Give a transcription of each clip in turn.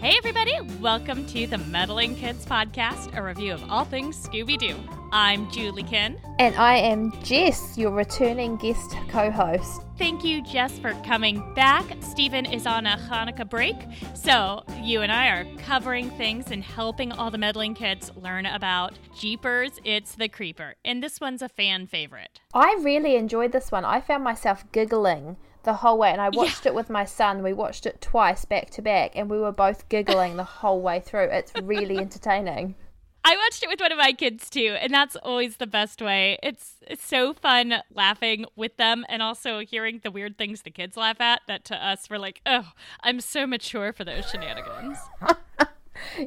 Hey everybody, welcome to the Meddling Kids Podcast, a review of all things Scooby-Doo. I'm Julie Ken. And I am Jess, your returning guest co-host. Thank you, Jess, for coming back. Stephen is on a Hanukkah break, so you and I are covering things and helping all the meddling kids learn about Jeepers, It's the Creeper. And this one's a fan favorite. I really enjoyed this one. I found myself giggling the whole way, and I watched it with my son. We watched it twice back to back, and we were both giggling the whole way through. It's really entertaining. I watched it with one of my kids too, and that's always the best way. It's so fun laughing with them and also hearing the weird things the kids laugh at that to us we're like, oh, I'm so mature for those shenanigans.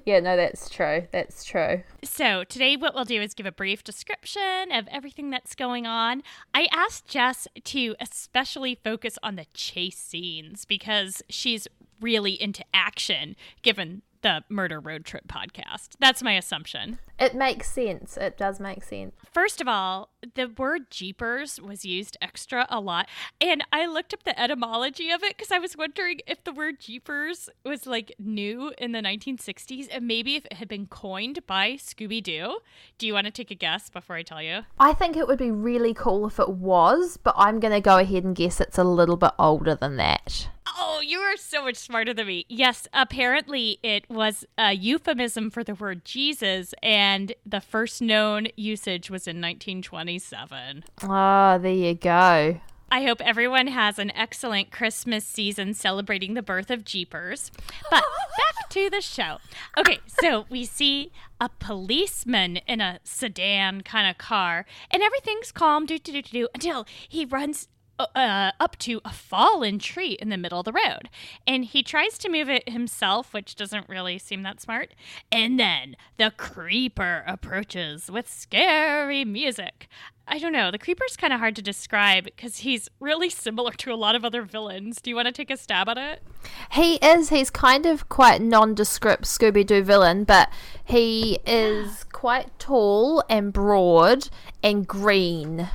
Yeah, no, that's true. That's true. So today what we'll do is give a brief description of everything that's going on. I asked Jess to especially focus on the chase scenes because she's really into action given the Murder Road Trip podcast. That's my assumption. It makes sense. It does make sense. First of all, the word Jeepers was used extra a lot. And I looked up the etymology of it because I was wondering if the word Jeepers was like new in the 1960s and maybe if it had been coined by Scooby-Doo. Do you want to take a guess before I tell you? I think it would be really cool if it was, but I'm going to go ahead and guess it's a little bit older than that. Oh, you are so much smarter than me. Yes, apparently it was a euphemism for the word Jesus, and the first known usage was in 1927. Oh, there you go. I hope everyone has an excellent Christmas season celebrating the birth of Jeepers. But back to the show. Okay, so we see a policeman in a sedan kind of car, and everything's calm until he runs up to a fallen tree in the middle of the road. And he tries to move it himself, which doesn't really seem that smart. And then the creeper approaches with scary music. I don't know. The creeper's kind of hard to describe because he's really similar to a lot of other villains. Do you want to take a stab at it? He is. He's kind of quite nondescript Scooby-Doo villain, but he is quite tall and broad and green.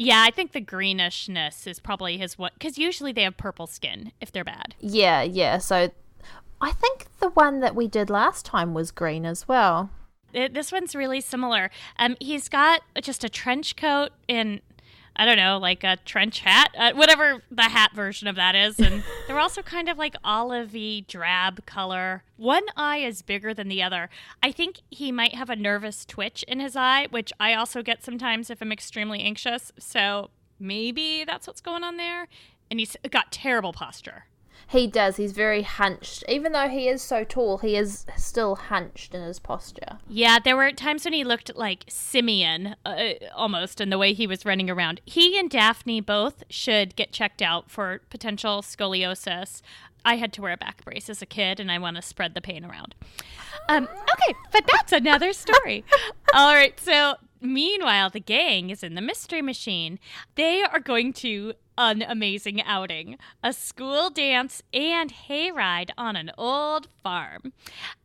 Yeah, I think the greenishness is probably his one, because usually they have purple skin if they're bad. Yeah. So I think the one that we did last time was green as well. This one's really similar. He's got just a trench coat and, I don't know, like a trench hat, whatever the hat version of that is. And they're also kind of like olivey drab color. One eye is bigger than the other. I think he might have a nervous twitch in his eye, which I also get sometimes if I'm extremely anxious. So maybe that's what's going on there. And he's got terrible posture. He does. He's very hunched. Even though he is so tall, he is still hunched in his posture. Yeah, there were times when he looked like Simeon, almost, in the way he was running around. He and Daphne both should get checked out for potential scoliosis. I had to wear a back brace as a kid, and I want to spread the pain around. Okay, but that's another story. All right, so meanwhile, the gang is in the Mystery Machine. They are going to an amazing outing, a school dance and hayride on an old farm.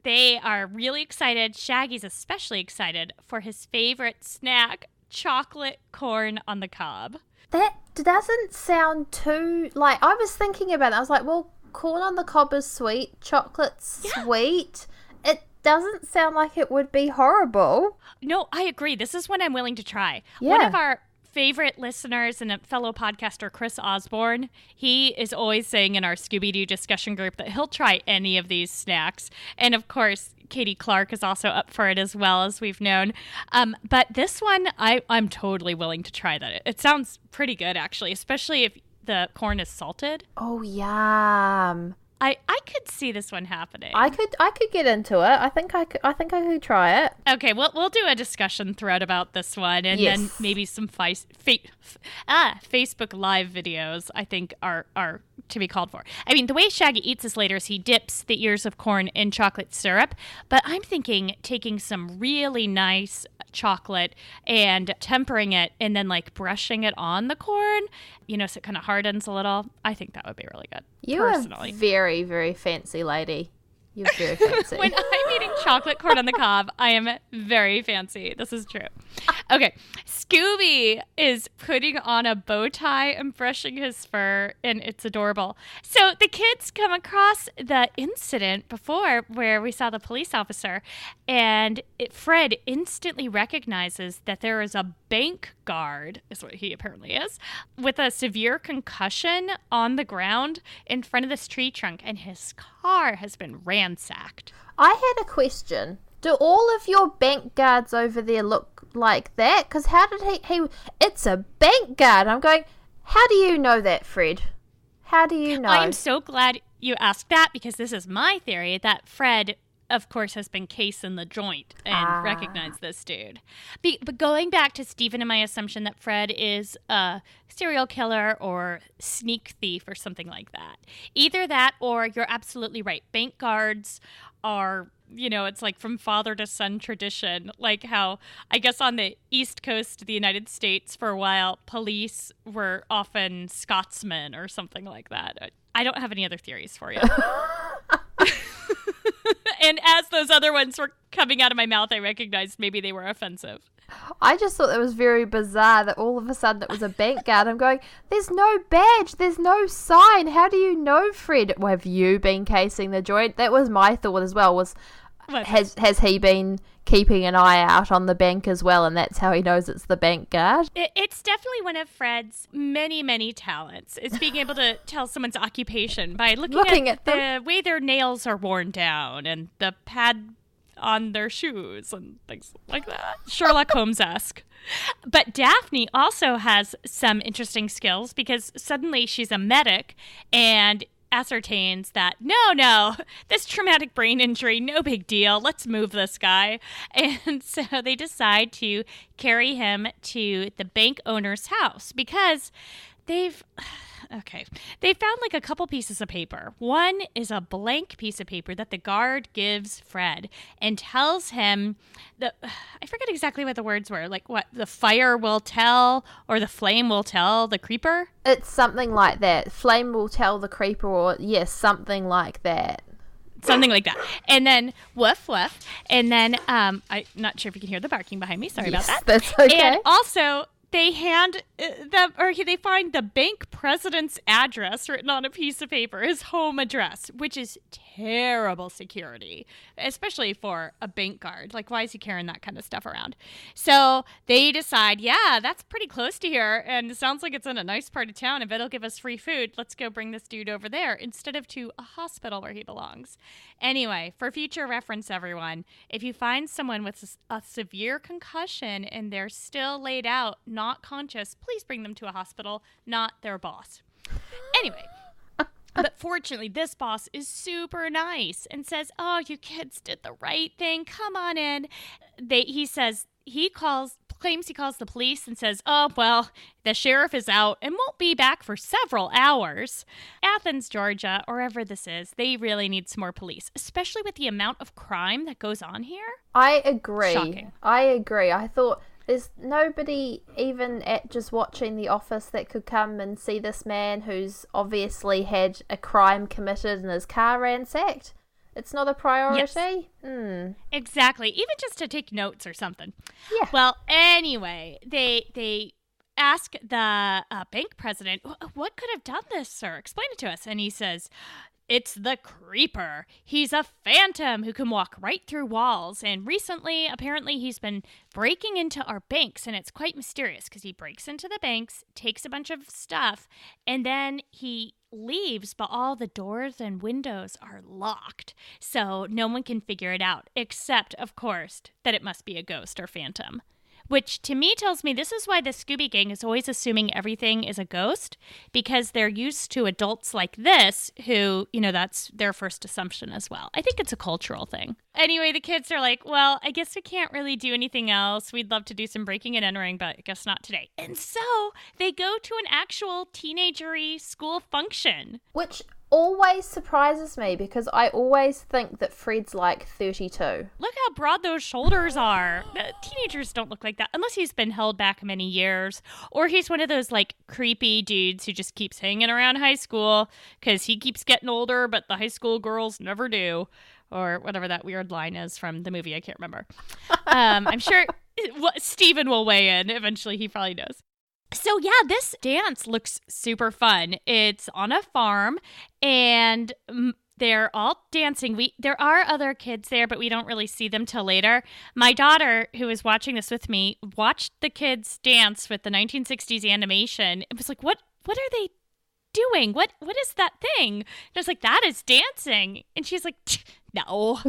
They are really excited. Shaggy's especially excited for his favorite snack, chocolate-corn-on-the-cob. That doesn't sound too, like, I was thinking about it. I was like, well, corn on the cob is sweet, chocolate's sweet. It doesn't sound like it would be horrible. No, I agree. This is one I'm willing to try. Yeah. One of our favorite listeners and a fellow podcaster, Chris Osborne, he is always saying in our Scooby-Doo discussion group that he'll try any of these snacks. And of course, Katie Clark is also up for it as well, as we've known. But this one, I'm totally willing to try that. It sounds pretty good, actually, especially if the corn is salted. Oh, yum. I could see this one happening. I could get into it. I think I could try it. Okay, we'll do a discussion thread about this one, and then maybe some Facebook Live videos. I think are to be called for. I mean, the way Shaggy eats this later is he dips the ears of corn in chocolate syrup, but I'm thinking taking some really nice chocolate and tempering it, and then like brushing it on the corn, so it kind of hardens a little. I think that would be really good. You're a very, very fancy lady. You're very fancy. When I'm eating chocolate corn on the cob, I am very fancy. This is true. Okay. Scooby is putting on a bow tie and brushing his fur, and it's adorable. So the kids come across the incident before where we saw the police officer, and Fred instantly recognizes that there is a bank guard, is what he apparently is, with a severe concussion on the ground in front of this tree trunk, and his car has been ransacked. I had a question. Do all of your bank guards over there look like that? Because how did he... It's a bank guard. I'm going, how do you know that, Fred? How do you know? I am so glad you asked that, because this is my theory that Fred, of course, has been casing the joint and recognized this dude. But going back to Stephen and my assumption that Fred is a serial killer or sneak thief or something like that. Either that, or you're absolutely right. Bank guards are, it's like from father to son tradition. Like how, I guess on the East Coast of the United States for a while, police were often Scotsmen or something like that. I don't have any other theories for you. And as those other ones were coming out of my mouth, I recognized maybe they were offensive. I just thought it was very bizarre that all of a sudden it was a bank guard. I'm going, there's no badge, there's no sign. How do you know, Fred? Well, have you been casing the joint? That was my thought as well, has he been keeping an eye out on the bank as well, and that's how he knows it's the bank guard? It's definitely one of Fred's many, many talents. It's being able to tell someone's occupation by looking at the way their nails are worn down and the pad on their shoes and things like that. Sherlock Holmes-esque. But Daphne also has some interesting skills, because suddenly she's a medic and ascertains that no, this traumatic brain injury, no big deal, let's move this guy. And so they decide to carry him to the bank owner's house, because they found like a couple pieces of paper. One is a blank piece of paper that the guard gives Fred and tells him I forget exactly what the words were, like what the fire will tell or the flame will tell the creeper. It's something like that. Flame will tell the creeper, or yes, something like that. Something like that. And then woof woof. And then I'm not sure if you can hear the barking behind me. Sorry about that. That's okay. And also they they find the bank president's address written on a piece of paper, his home address, which is terrible security, especially for a bank guard. Like, why is he carrying that kind of stuff around? So they decide, yeah, that's pretty close to here, and it sounds like it's in a nice part of town. If it'll give us free food, let's go bring this dude over there instead of to a hospital where he belongs. Anyway, for future reference, everyone, if you find someone with a severe concussion and they're still laid out, not conscious, please bring them to a hospital, not their boss. Anyway, but fortunately, this boss is super nice and says, oh, you kids did the right thing. Come on in. Claims he calls the police and says, oh, well, the sheriff is out and won't be back for several hours. Athens, Georgia, or wherever this is, they really need some more police, especially with the amount of crime that goes on here. I agree. Shocking. I agree. I thought there's nobody even at just watching The Office that could come and see this man who's obviously had a crime committed and his car ransacked. It's not a priority? Yes. Exactly. Even just to take notes or something. Yeah. Well, anyway, they ask the bank president, what could have done this, sir? Explain it to us. And he says, it's the creeper. He's a phantom who can walk right through walls. And recently, apparently, he's been breaking into our banks. And it's quite mysterious because he breaks into the banks, takes a bunch of stuff, and then he leaves, but all the doors and windows are locked. So no one can figure it out, except, of course, that it must be a ghost or phantom. Which to me tells me this is why the Scooby Gang is always assuming everything is a ghost, because they're used to adults like this who, that's their first assumption as well. I think it's a cultural thing. Anyway, the kids are like, well, I guess we can't really do anything else. We'd love to do some breaking and entering, but I guess not today. And so they go to an actual teenagery school function. Which always surprises me, because I always think that Fred's like 32. Look how broad those shoulders are. Teenagers don't look like that unless he's been held back many years, or he's one of those like creepy dudes who just keeps hanging around high school because he keeps getting older, but the high school girls never do. or whatever that weird line is from the movie. I can't remember. I'm sure Steven will weigh in eventually. He probably knows. So yeah, this dance looks super fun. It's on a farm, and they're all dancing. There are other kids there, but we don't really see them till later. My daughter, who was watching this with me, watched the kids dance with the 1960s animation. It was like, what are they doing? What is that thing? And I was like, that is dancing. And she's like, no,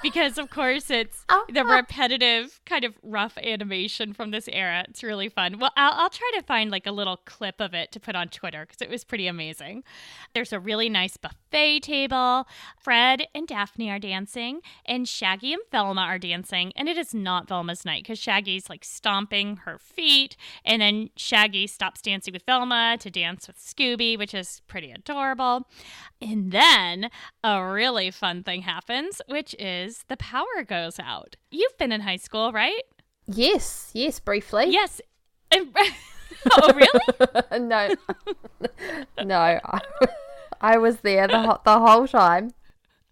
because of course it's the repetitive kind of rough animation from this era. It's really fun. Well, I'll try to find like a little clip of it to put on Twitter because it was pretty amazing. There's a really nice buffet table. Fred and Daphne are dancing, and Shaggy and Velma are dancing. And it is not Velma's night because Shaggy's like stomping her feet, and then Shaggy stops dancing with Velma to dance with Scooby, which is pretty adorable. And then a really fun thing happens, which is the power goes out. You've been in high school, right? Yes, briefly. Yes. Oh, really? No, I was there the whole time.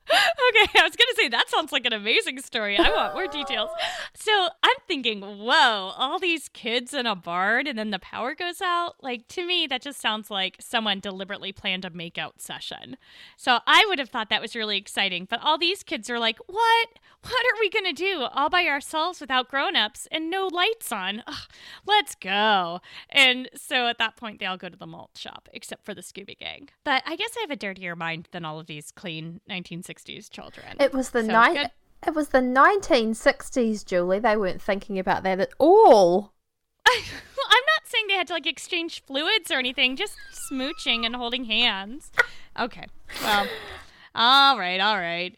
Okay, I was going to say, that sounds like an amazing story. I want more details. So I'm thinking, whoa, all these kids in a barn and then the power goes out? Like, to me, that just sounds like someone deliberately planned a makeout session. So I would have thought that was really exciting. But all these kids are like, what? What are we going to do all by ourselves without grown-ups and no lights on? Ugh, let's go. And so at that point, they all go to the malt shop, except for the Scooby Gang. But I guess I have a dirtier mind than all of these clean 1960s children. It was the 1960s, Julie. They weren't thinking about that at all. I'm not saying they had to like exchange fluids or anything, just smooching and holding hands. Okay. Well, all right.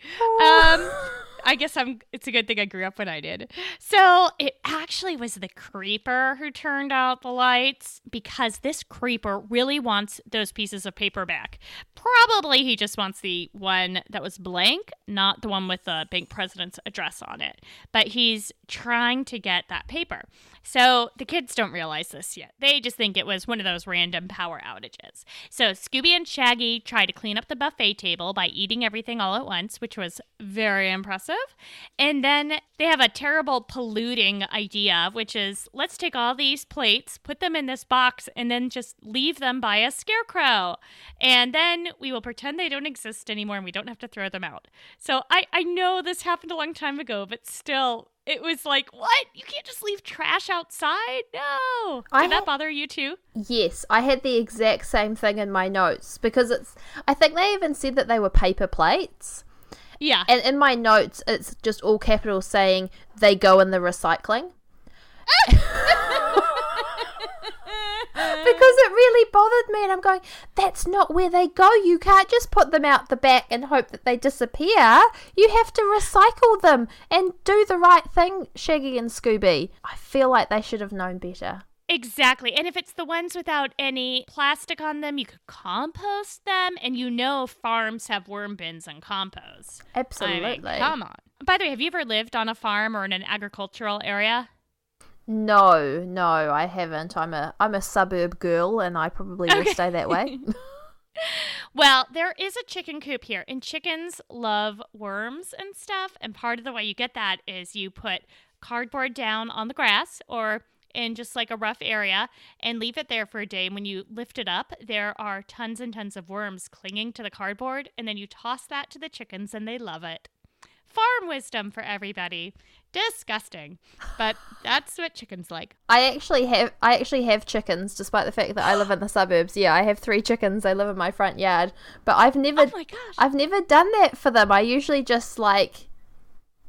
I guess it's a good thing I grew up when I did. So it actually was the creeper who turned out the lights, because this creeper really wants those pieces of paper back. Probably he just wants the one that was blank, not the one with the bank president's address on it. But he's trying to get that paper. So the kids don't realize this yet. They just think it was one of those random power outages. So Scooby and Shaggy try to clean up the buffet table by eating everything all at once, which was very impressive. And then they have a terrible polluting idea, which is, let's take all these plates, put them in this box, and then just leave them by a scarecrow. And then we will pretend they don't exist anymore and we don't have to throw them out. So I know this happened a long time ago, but still, it was like, what? You can't just leave trash outside? No. Did that bother you too? Yes, I had the exact same thing in my notes, because I think they even said that they were paper plates. Yeah. And in my notes, it's just all capitals saying they go in the recycling. Because it really bothered me, and I'm going, that's not where they go. You can't just put them out the back and hope that they disappear. You have to recycle them and do the right thing, Shaggy and Scooby. I feel like they should have known better. Exactly. And if it's the ones without any plastic on them, you could compost them. And you know farms have worm bins and compost. Absolutely. I mean, come on. By the way, have you ever lived on a farm or in an agricultural area? No, I haven't. I'm a suburb girl, and I probably will stay that way. Well, there is a chicken coop here, and chickens love worms and stuff. And part of the way you get that is you put cardboard down on the grass or in just like a rough area and leave it there for a day. And when you lift it up, there are tons and tons of worms clinging to the cardboard. And then you toss that to the chickens, and they love it. Farm wisdom for everybody. Disgusting, but that's what chickens like. I actually have chickens, despite the fact that I live in the suburbs. Yeah, I have 3 chickens. They live in my front yard, but I've never done that for them. I usually just like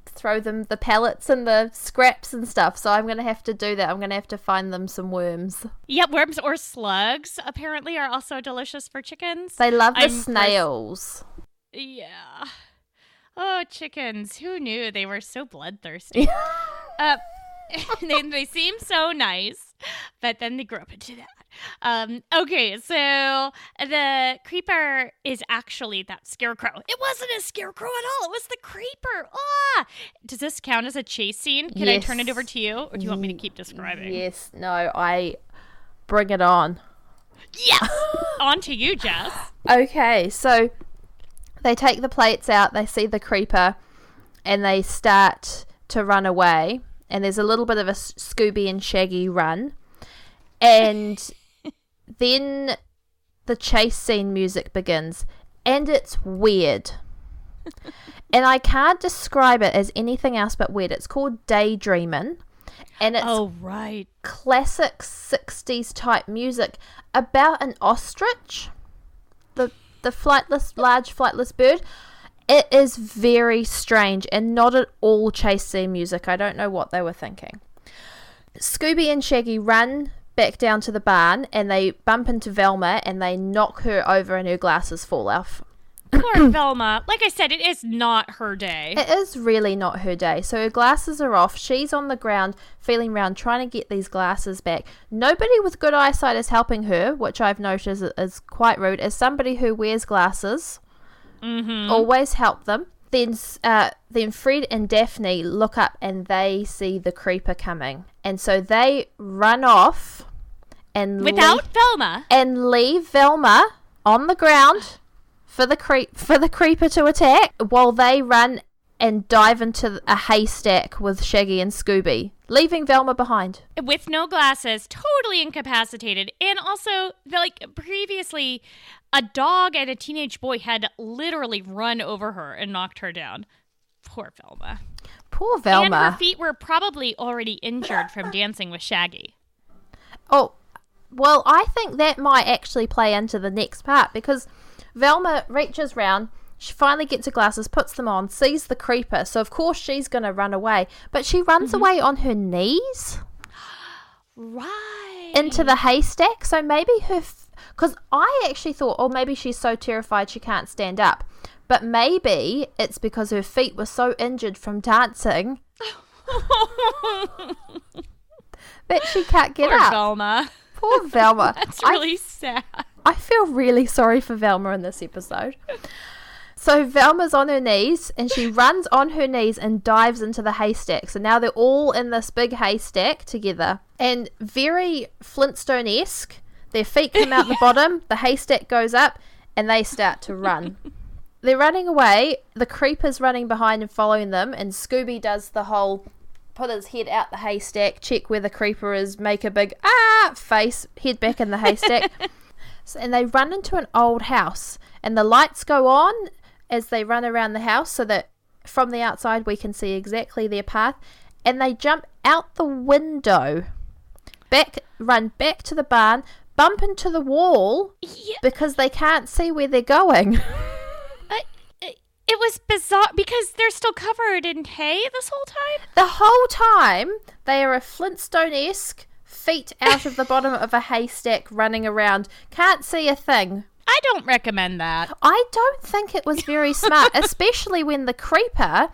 throw them the pellets and the scraps and stuff. So I'm gonna have to do that. I'm gonna have to find them some worms. Yeah, worms or slugs apparently are also delicious for chickens. They love the snails. Yeah. Oh, chickens. Who knew they were so bloodthirsty? They seem so nice, but then they grow up into that. Okay, so the creeper is actually that scarecrow. It wasn't a scarecrow at all. It was the creeper. Ah! Does this count as a chase scene? Can I turn it over to you, or do you want me to keep describing? Yes. No, I bring it on. Yes! On to you, Jess. Okay, so they take the plates out, they see the creeper, and they start to run away. And there's a little bit of a Scooby and Shaggy run. And then the chase scene music begins. And it's weird. And I can't describe it as anything else but weird. It's called Daydreamin'. And it's classic 60s type music about an ostrich. The large flightless bird. It is very strange and not at all chase scene music. I don't know what they were thinking. Scooby and Shaggy run back down to the barn and they bump into Velma and they knock her over and her glasses fall off. Poor Velma. Like I said, it is not her day. It is really not her day. So her glasses are off. She's on the ground, feeling around, trying to get these glasses back. Nobody with good eyesight is helping her, which I've noticed is quite rude. As somebody who wears glasses, always help them. Then Fred and Daphne look up and they see the creeper coming. And so they run off and without Velma. And leave Velma on the ground for the creeper to attack, while they run and dive into a haystack with Shaggy and Scooby, leaving Velma behind. With no glasses, totally incapacitated, and also, like, previously, a dog and a teenage boy had literally run over her and knocked her down. Poor Velma. Poor Velma. And her feet were probably already injured from dancing with Shaggy. Oh, well, I think that might actually play into the next part, because Velma reaches round, she finally gets her glasses, puts them on, sees the creeper, so of course she's going to run away, but she runs away on her knees. Right. Into the haystack, so maybe because I actually thought, oh, maybe she's so terrified she can't stand up, but maybe it's because her feet were so injured from dancing that she can't get up. Poor Velma. Poor Velma. That's really sad. I feel really sorry for Velma in this episode. So Velma's on her knees and she runs on her knees and dives into the haystack. So now they're all in this big haystack together. And very Flintstone-esque, their feet come out the bottom, the haystack goes up, and they start to run. They're running away, the creeper's running behind and following them, and Scooby does the whole put his head out the haystack, check where the creeper is, make a big face, head back in the haystack. And they run into an old house, and the lights go on as they run around the house so that from the outside we can see exactly their path, and they jump out the window, run back to the barn, bump into the wall because they can't see where they're going. It was bizarre because they're still covered in hay this whole time. The whole time they are a Flintstone-esque feet out of the bottom of a haystack running around. Can't see a thing. I don't recommend that. I don't think it was very smart, especially when the creeper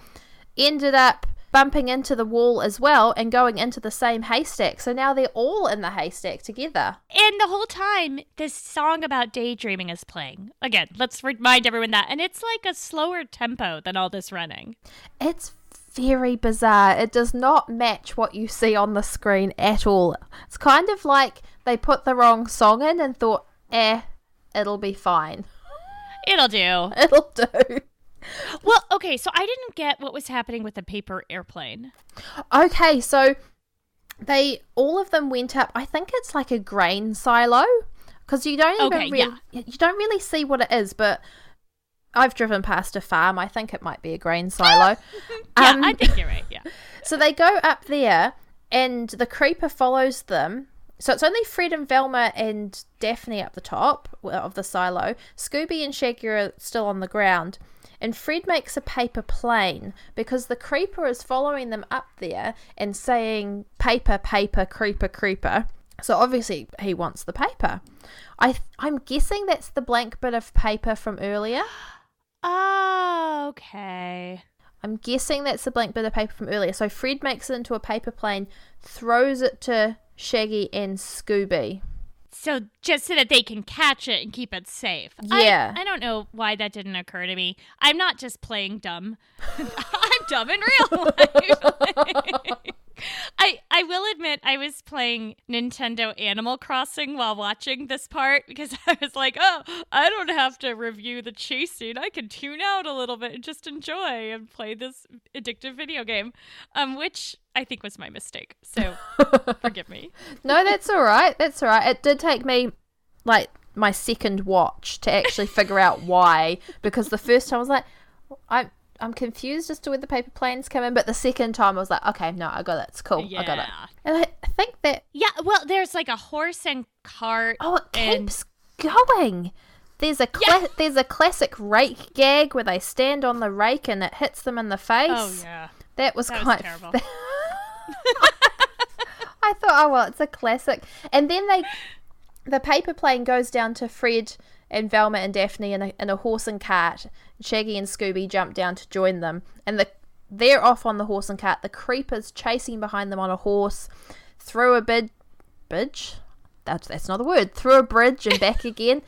ended up bumping into the wall as well and going into the same haystack. So now they're all in the haystack together. And the whole time, this song about daydreaming is playing. Again, let's remind everyone that. And it's like a slower tempo than all this running. It's very bizarre. It does not match what you see on the screen at all. It's kind of like they put the wrong song in and thought, it'll be fine. It'll do. It'll do. Well, okay, so I didn't get what was happening with the paper airplane. Okay, so all of them went up. I think it's like a grain silo, because you don't you don't really see what it is, but I've driven past a farm. I think it might be a grain silo. I think you're right. Yeah. So they go up there, and the creeper follows them. So it's only Fred and Velma and Daphne up the top of the silo. Scooby and Shaggy are still on the ground. And Fred makes a paper plane because the creeper is following them up there and saying, paper, paper, creeper, creeper. So obviously he wants the paper. I'm guessing that's the blank bit of paper from earlier. Oh, okay. I'm guessing that's the blank bit of paper from earlier. So Fred makes it into a paper plane, throws it to Shaggy and Scooby. So just so that they can catch it and keep it safe. Yeah. I don't know why that didn't occur to me. I'm not just playing dumb. I'm dumb in real life. I will admit I was playing Nintendo Animal Crossing while watching this part because I was like, oh, I don't have to review the chase scene. I can tune out a little bit and just enjoy and play this addictive video game, which I think was my mistake. So forgive me. No, that's all right. That's all right. It did take me like my second watch to actually figure out why, because the first time I was like, I'm confused as to where the paper planes come in, but the second time I was like, okay, no, I got it. It's cool. Yeah. I got it. And I think that... Yeah, well, there's like a horse and cart. Oh, it keeps going. There's a classic rake gag where they stand on the rake and it hits them in the face. Oh, yeah. That was terrible. I thought, oh, well, it's a classic. And then the paper plane goes down to Fred and Velma and Daphne in a horse and cart. Shaggy and Scooby jump down to join them, and they're off on the horse and cart. The creeper's chasing behind them on a horse through a bridge. That's not the word. Through a bridge and back again.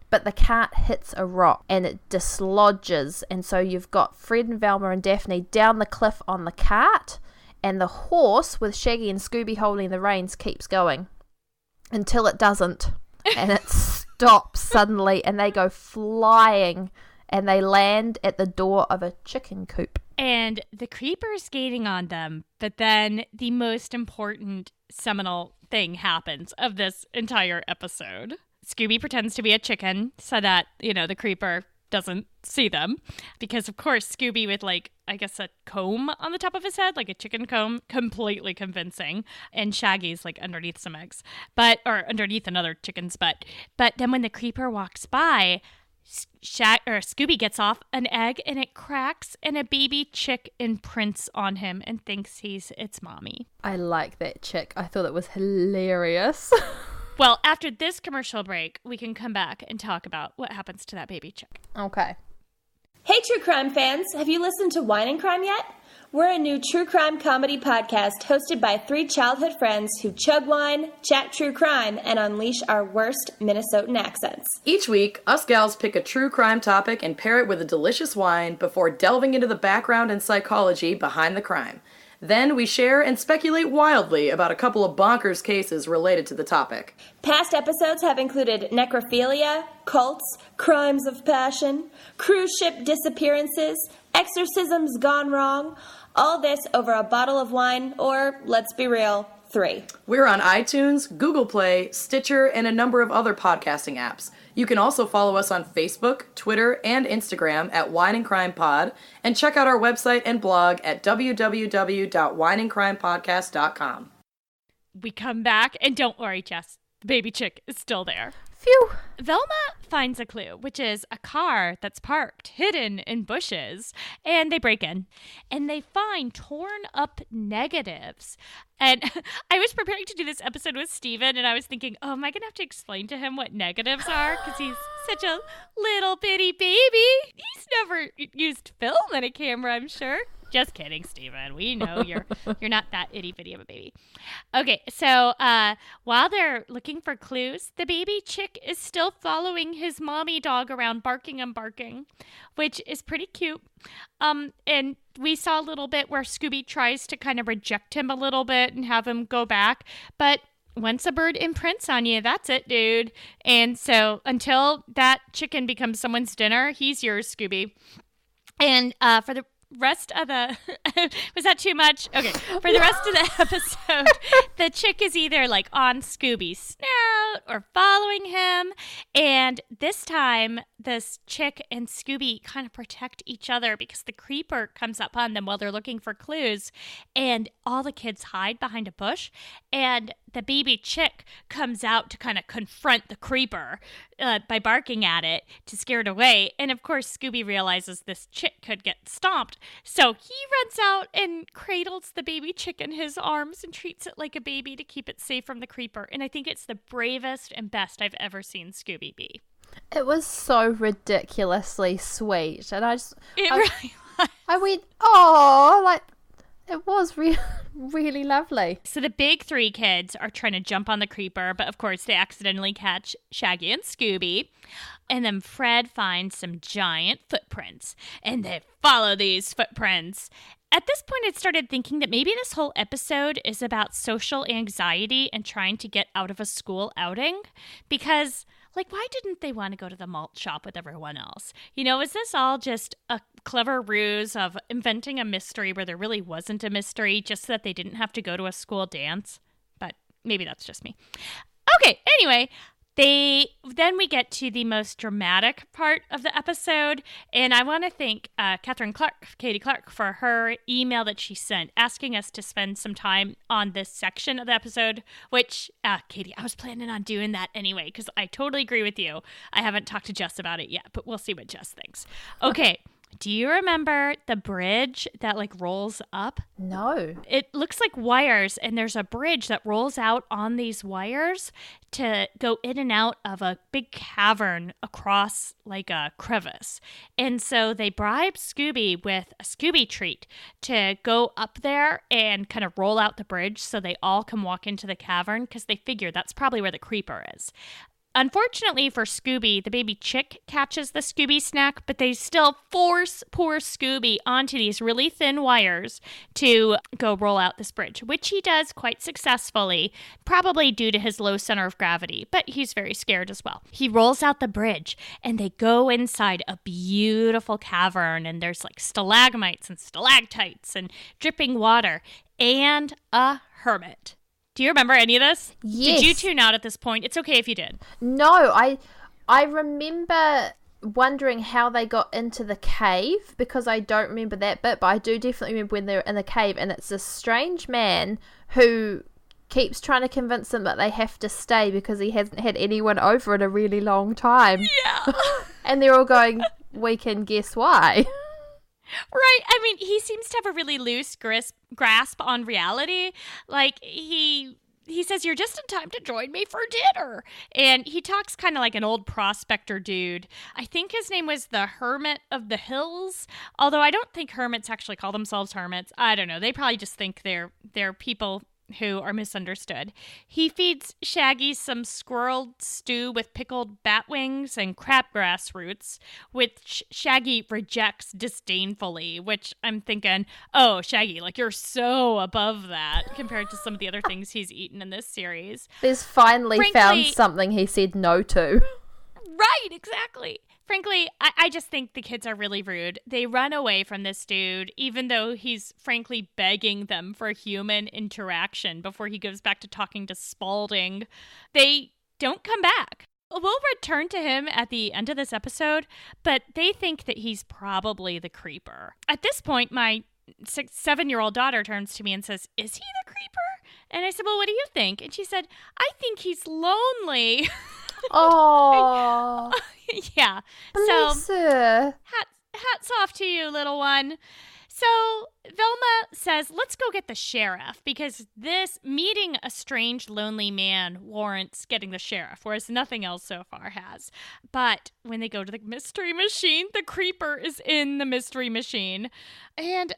But the cart hits a rock and it dislodges, and so you've got Fred and Velma and Daphne down the cliff on the cart, and the horse with Shaggy and Scooby holding the reins keeps going until it doesn't, and it stops suddenly, and they go flying, and they land at the door of a chicken coop. And the creeper's gaining on them, but then the most important seminal thing happens of this entire episode. Scooby pretends to be a chicken so that, the creeper doesn't see them. Because, of course, Scooby with, I guess a comb on the top of his head, like a chicken comb, completely convincing. And Shaggy's, underneath some eggs. Or underneath another chicken's butt. But then when the creeper walks by, Scooby gets off an egg and it cracks and a baby chick imprints on him and thinks it's mommy. I like that chick. I thought it was hilarious. Well, after this commercial break, we can come back and talk about what happens to that baby chick. Okay. Hey, true crime fans. Have you listened to Wine and Crime yet? We're a new true crime comedy podcast hosted by 3 childhood friends who chug wine, chat true crime, and unleash our worst Minnesotan accents. Each week, us gals pick a true crime topic and pair it with a delicious wine before delving into the background and psychology behind the crime. Then we share and speculate wildly about a couple of bonkers cases related to the topic. Past episodes have included necrophilia, cults, crimes of passion, cruise ship disappearances, exorcisms gone wrong, all this over a bottle of wine, or, let's be real, 3. We're on iTunes, Google Play, Stitcher, and a number of other podcasting apps. You can also follow us on Facebook, Twitter, and Instagram at Wine and Crime Pod, and check out our website and blog at www.wineandcrimepodcast.com. We come back, and don't worry, Jess, the baby chick is still there. Phew. Velma finds a clue, which is a car that's parked, hidden in bushes, and they break in, and they find torn up negatives. And I was preparing to do this episode with Steven, and I was thinking, oh, am I going to have to explain to him what negatives are? Because he's such a little bitty baby. He's never used film in a camera, I'm sure. Just kidding, Steven. We know you're not that itty bitty of a baby. Okay, so while they're looking for clues, the baby chick is still following his mommy dog around, barking and barking, which is pretty cute. And we saw a little bit where Scooby tries to kind of reject him a little bit and have him go back, but once a bird imprints on you, that's it, dude. And so until that chicken becomes someone's dinner, he's yours, Scooby. And for the rest of the was that too much? Okay, for the rest of the episode, the chick is either on Scooby's snout or following him, and this time this chick and Scooby kind of protect each other because the creeper comes up on them while they're looking for clues, and all the kids hide behind a bush, and the baby chick comes out to kind of confront the creeper by barking at it to scare it away. And of course, Scooby realizes this chick could get stomped. So he runs out and cradles the baby chick in his arms and treats it like a baby to keep it safe from the creeper. And I think it's the bravest and best I've ever seen Scooby be. It was so ridiculously sweet. And It really was. I went, oh, It was really lovely. So the big three kids are trying to jump on the creeper, but of course they accidentally catch Shaggy and Scooby. And then Fred finds some giant footprints, and they follow these footprints. At this point, I started thinking that maybe this whole episode is about social anxiety and trying to get out of a school outing. Because, like, why didn't they want to go to the malt shop with everyone else? You know, is this all just a clever ruse of inventing a mystery where there really wasn't a mystery, just so that they didn't have to go to a school dance? But maybe that's just me. Okay, anyway, then we get to the most dramatic part of the episode, and I want to thank Katie Clark, for her email that she sent asking us to spend some time on this section of the episode, which, Katie, I was planning on doing that anyway, because I totally agree with you. I haven't talked to Jess about it yet, but we'll see what Jess thinks. Okay. Do you remember the bridge that, like, rolls up? No. It looks like wires, and there's a bridge that rolls out on these wires to go in and out of a big cavern across, like, a crevice. And so they bribe Scooby with a Scooby treat to go up there and kind of roll out the bridge so they all can walk into the cavern, because they figure that's probably where the creeper is. Unfortunately for Scooby, the baby chick catches the Scooby snack, but they still force poor Scooby onto these really thin wires to go roll out this bridge, which he does quite successfully, probably due to his low center of gravity, but he's very scared as well. He rolls out the bridge, and they go inside a beautiful cavern, and there's like stalagmites and stalactites and dripping water, and a hermit. Do you remember any of this? Yes. Did you tune out at this point? It's okay if you did. No, I remember wondering how they got into the cave, because I don't remember that bit, but I do definitely remember when they're in the cave, and it's this strange man who keeps trying to convince them that they have to stay because he hasn't had anyone over in a really long time. Yeah. And they're all going, we can guess why. Right. I mean, he seems to have a really loose grasp on reality. Like, he says, you're just in time to join me for dinner. And he talks kind of like an old prospector dude. I think his name was the Hermit of the Hills. Although I don't think hermits actually call themselves hermits. I don't know. They probably just think they're people who are misunderstood. He feeds Shaggy some squirrel stew with pickled bat wings and crabgrass roots, which Shaggy rejects disdainfully, which I'm thinking, oh, Shaggy, like, you're so above that compared to some of the other things he's eaten in this series. There's frankly found something he said no to. Right, exactly. Frankly, I just think the kids are really rude. They run away from this dude, even though he's frankly begging them for human interaction before he goes back to talking to Spaulding. They don't come back. We'll return to him at the end of this episode, but they think that he's probably the creeper. At this point, my 7-year-old daughter turns to me and says, is he the creeper? And I said, well, what do you think? And she said, I think he's lonely. Oh. Yeah. Bless So her. hats off to you, little one. So Velma says, let's go get the sheriff, because this meeting a strange, lonely man warrants getting the sheriff, whereas nothing else so far has. But when they go to the mystery machine, the creeper is in the mystery machine. And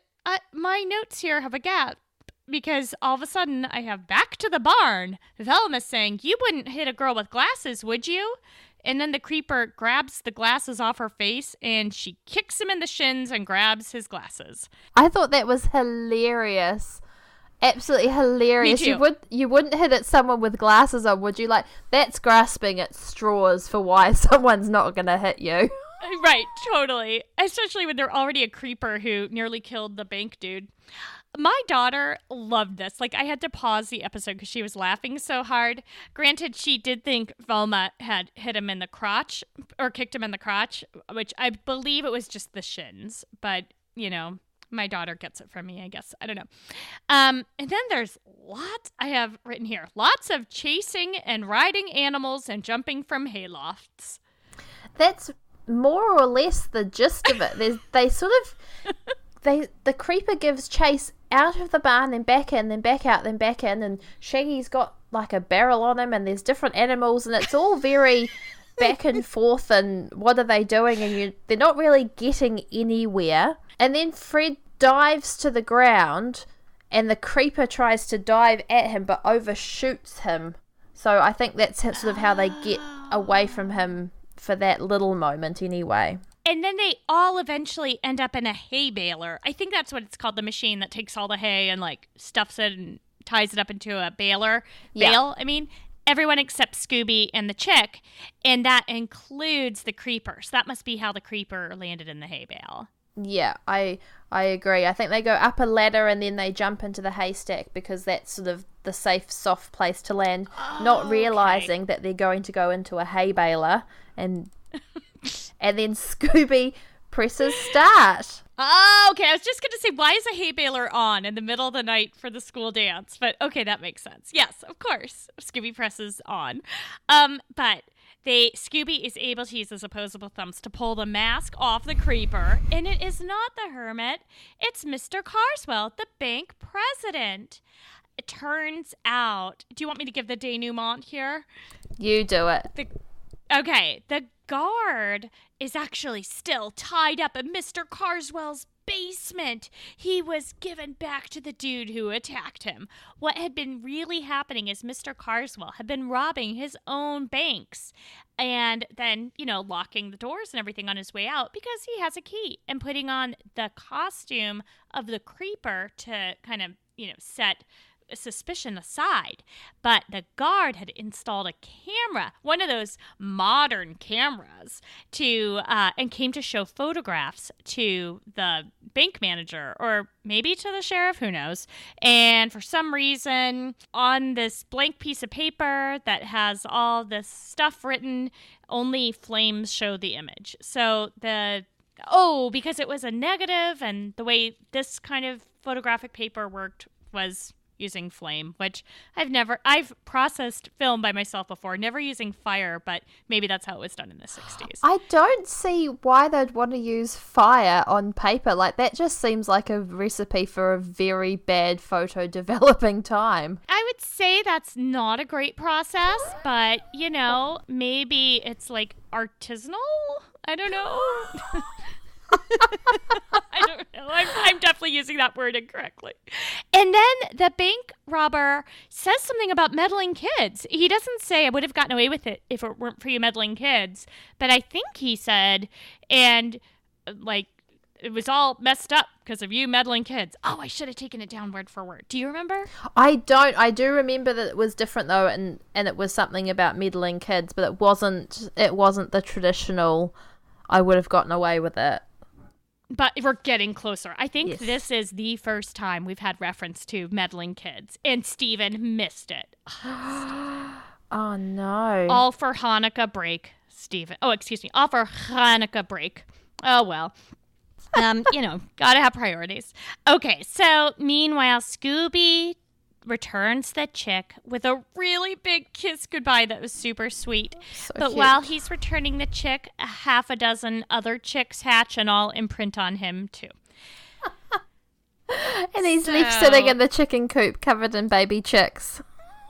my notes here have a gap, because all of a sudden I have back to the barn. Velma saying, you wouldn't hit a girl with glasses, would you? And then the creeper grabs the glasses off her face, and she kicks him in the shins and grabs his glasses. I thought that was hilarious. Absolutely hilarious. Me too. You wouldn't hit at someone with glasses on, would you? Like, that's grasping at straws for why someone's not going to hit you. Right, totally. Especially when they're already a creeper who nearly killed the bank dude. My daughter loved this. Like, I had to pause the episode because she was laughing so hard. Granted, she did think Velma had hit him in the crotch, or kicked him in the crotch, which I believe it was just the shins. But, you know, my daughter gets it from me, I guess. I don't know. And then there's I have written here, lots of chasing and riding animals and jumping from haylofts. That's more or less the gist of it. The creeper gives chase out of the barn, then back in, then back out, then back in, and Shaggy's got like a barrel on him, and there's different animals, and it's all very back and forth, and what are they doing, and they're not really getting anywhere. And then Fred dives to the ground and the creeper tries to dive at him but overshoots him. So I think that's sort of how they get away from him for that little moment anyway. And then they all eventually end up in a hay baler. I think that's what it's called, the machine that takes all the hay and like stuffs it and ties it up into a baler. Yeah. Bale, I mean. Everyone except Scooby and the chick, and that includes the creeper. So that must be how the creeper landed in the hay bale. Yeah, I agree. I think they go up a ladder and then they jump into the haystack because that's sort of the safe, soft place to land, not realizing that they're going to go into a hay baler, and then Scooby presses start. Oh, okay. I was just going to say, why is a hay baler on in the middle of the night for the school dance? But okay, that makes sense. Yes, of course. Scooby presses on. But Scooby is able to use his opposable thumbs to pull the mask off the creeper, and it is not the hermit. It's Mr. Carswell, the bank president. It turns out, do you want me to give the denouement here? You do it. The guard is actually still tied up in Mr. Carswell's basement. He was given back to the dude who attacked him. What had been really happening is Mr. Carswell had been robbing his own banks and then, locking the doors and everything on his way out because he has a key, and putting on the costume of the creeper to kind of, set suspicion aside. But the guard had installed a camera, one of those modern cameras, and came to show photographs to the bank manager, or maybe to the sheriff, who knows. And for some reason, on this blank piece of paper that has all this stuff written, only flames show the image. So because it was a negative, and the way this kind of photographic paper worked was using flame, which I've processed film by myself before, never using fire, but maybe that's how it was done in the 60s. I don't see why they'd want to use fire on paper. Like, that just seems like a recipe for a very bad photo developing time. I would say that's not a great process, but, maybe it's like artisanal? I don't know. I don't know. I'm definitely using that word incorrectly. And then the bank robber says something about meddling kids. He doesn't say, I would have gotten away with it if it weren't for you meddling kids. But I think he said, and it was all messed up because of you meddling kids. Oh, I should have taken it down word for word. Do you remember? I don't. I do remember that it was different though, and it was something about meddling kids, but it wasn't the traditional, I would have gotten away with it. But we're getting closer. I think Yes. This is the first time we've had reference to meddling kids, and Steven missed it. Oh, no. All for Hanukkah break, Steven. Oh, excuse me. All for Hanukkah break. Oh, well. Gotta have priorities. Okay, so meanwhile, Scooby returns the chick with a really big kiss goodbye that was super sweet. So but cute. while he's returning the chick, a half a dozen other chicks hatch and all imprint on him too. And he's left sitting in the chicken coop covered in baby chicks.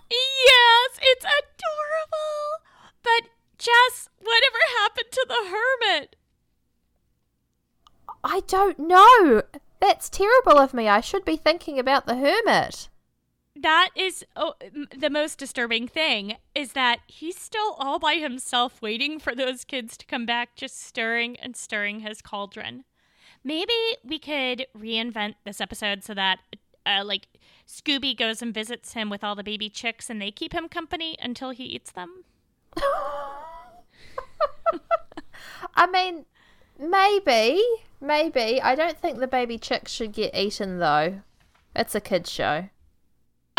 Yes, it's adorable. But Jess, whatever happened to the hermit? I don't know. That's terrible of me. I should be thinking about the hermit. That is the most disturbing thing, is that he's still all by himself waiting for those kids to come back, just stirring and stirring his cauldron. Maybe we could reinvent this episode so that Scooby goes and visits him with all the baby chicks and they keep him company until he eats them. I mean, maybe. I don't think the baby chicks should get eaten though. It's a kid's show.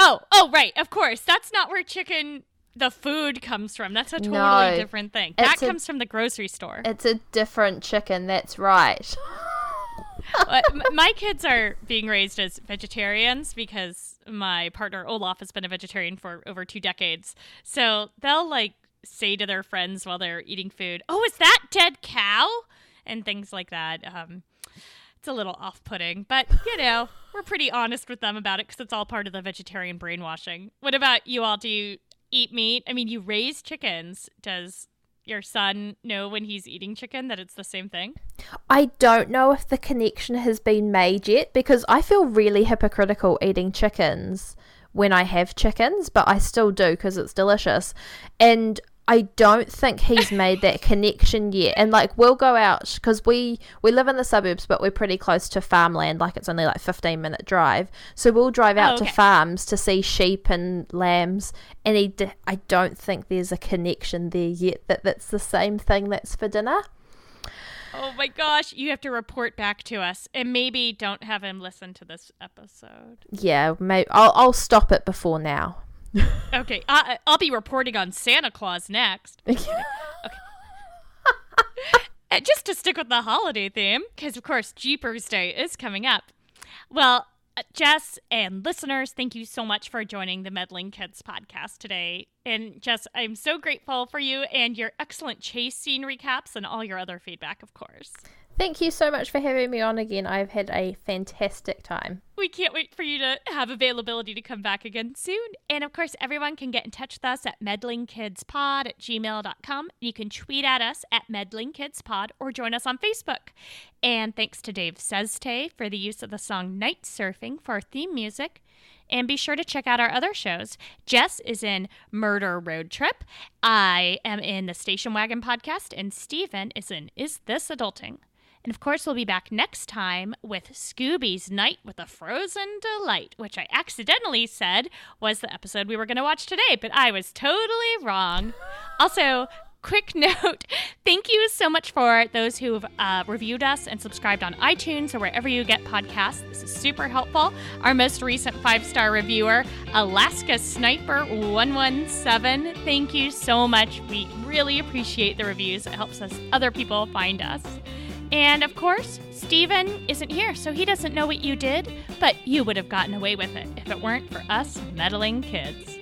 Oh, right, of course. That's not where the food comes from. That's a totally different thing. That comes from the grocery store. It's a different chicken, that's right. My kids are being raised as vegetarians because my partner Olaf has been a vegetarian for over 2 decades. So they'll say to their friends while they're eating food, "Oh, is that dead cow?" and things like that. It's a little off-putting, but, we're pretty honest with them about it because it's all part of the vegetarian brainwashing. What about you all? Do you eat meat? I mean, you raise chickens. Does your son know when he's eating chicken that it's the same thing? I don't know if the connection has been made yet, because I feel really hypocritical eating chickens when I have chickens, but I still do because it's delicious. And I don't think he's made that connection yet. And like, we'll go out because we live in the suburbs, but we're pretty close to farmland. Like, it's only like 15-minute drive. So we'll drive out to farms to see sheep and lambs. And I don't think there's a connection there yet that's the same thing that's for dinner. Oh my gosh, you have to report back to us, and maybe don't have him listen to this episode. Yeah, maybe I'll stop it before now. Okay, I'll be reporting on Santa Claus next. Okay. And just to stick with the holiday theme, because of course Jeepers Day is coming up. Well, Jess and listeners, thank you so much for joining the Meddling Kids podcast today. And Jess, I'm so grateful for you and your excellent chase scene recaps and all your other feedback, of course. Thank you so much for having me on again. I've had a fantastic time. We can't wait for you to have availability to come back again soon. And of course, everyone can get in touch with us at meddlingkidspod@gmail.com. You can tweet at us at meddlingkidspod or join us on Facebook. And thanks to Dave Sestay for the use of the song Night Surfing for our theme music. And be sure to check out our other shows. Jess is in Murder Road Trip. I am in the Station Wagon Podcast. And Steven is in Is This Adulting? And of course, we'll be back next time with Scooby's Night with a Frozen Delight, which I accidentally said was the episode we were going to watch today, but I was totally wrong. Also, quick note, thank you so much for those who've reviewed us and subscribed on iTunes or wherever you get podcasts. This is super helpful. Our most recent 5-star reviewer, Alaska Sniper 117, thank you so much. We really appreciate the reviews. It helps other people find us. And of course, Steven isn't here, so he doesn't know what you did, but you would have gotten away with it if it weren't for us meddling kids.